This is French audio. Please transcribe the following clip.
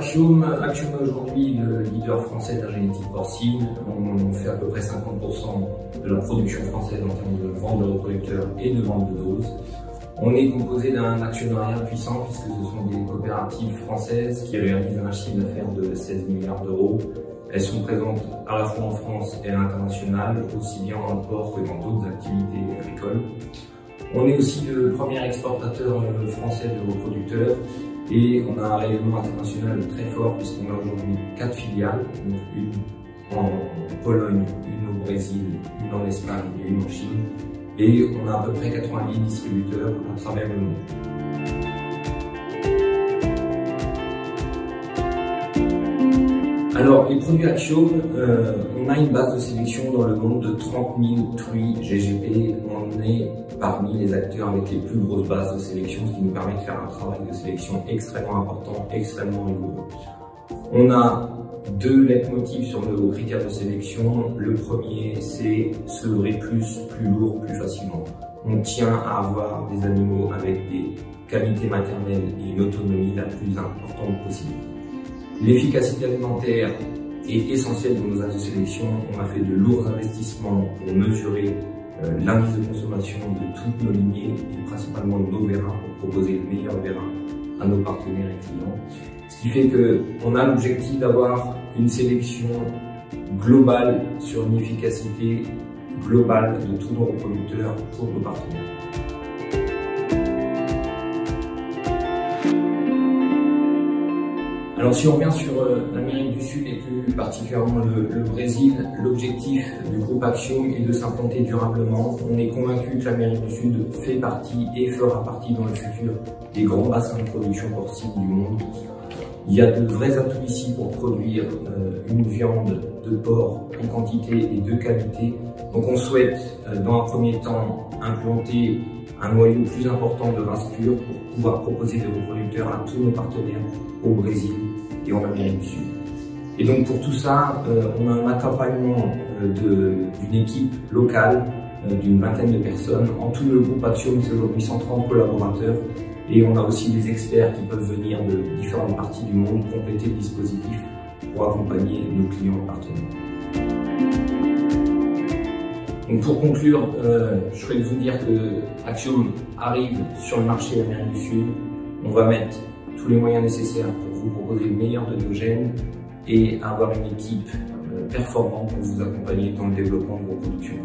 Axiom est aujourd'hui le leader français de la génétique porcine. On fait à peu près 50% de la production française en termes de vente de reproducteurs et de vente de doses. On est composé d'un actionnariat puissant puisque ce sont des coopératives françaises qui réalisent un chiffre d'affaires de 16 milliards d'euros. Elles sont présentes à la fois en France et à l'international, aussi bien en porc que dans d'autres activités agricoles. On est aussi le premier exportateur français de reproducteurs et on a un rayonnement international très fort puisqu'on a aujourd'hui 4 filiales, donc une en Pologne, une au Brésil, une en Espagne et une en Chine. Et on a à peu près 90 distributeurs à travers le monde. Alors, les produits Axiom, on a une base de sélection dans le monde de 30 000 truies GGP. On est parmi les acteurs avec les plus grosses bases de sélection, ce qui nous permet de faire un travail de sélection extrêmement important, extrêmement rigoureux. On a 2 leitmotifs sur nos critères de sélection. Le premier, c'est sevrer plus lourd, plus facilement. On tient à avoir des animaux avec des qualités maternelles et une autonomie la plus importante possible. L'efficacité alimentaire est essentielle dans nos axes de sélection. On a fait de lourds investissements pour mesurer l'indice de consommation de toutes nos lignées et principalement de nos vérins pour proposer les meilleurs vérins à nos partenaires et clients. Ce qui fait qu'on a l'objectif d'avoir une sélection globale sur une efficacité globale de tous nos reproducteurs pour nos partenaires. Alors si on revient sur l'Amérique du Sud et plus particulièrement le Brésil, l'objectif du groupe Axiom est de s'implanter durablement. On est convaincu que l'Amérique du Sud fait partie et fera partie dans le futur des grands bassins de production porcine du monde. Il y a de vrais atouts ici pour produire une viande de porc en quantité et de qualité. Donc on souhaite dans un premier temps implanter un noyau plus important de races pures pour pouvoir proposer des reproducteurs à tous nos partenaires au Brésil et en Amérique du Sud. Et donc pour tout ça, on a un accompagnement d'une équipe locale d'une vingtaine de personnes. En tout, le groupe Axiom, c'est aujourd'hui 130 collaborateurs et on a aussi des experts qui peuvent venir de différentes parties du monde compléter le dispositif pour accompagner nos clients et partenaires. Donc pour conclure, je souhaite vous dire que Axiom arrive sur le marché Amérique du Sud. On va mettre tous les moyens nécessaires pour vous proposer le meilleur de nos gènes et avoir une équipe performante pour vous accompagner dans le développement de vos productions.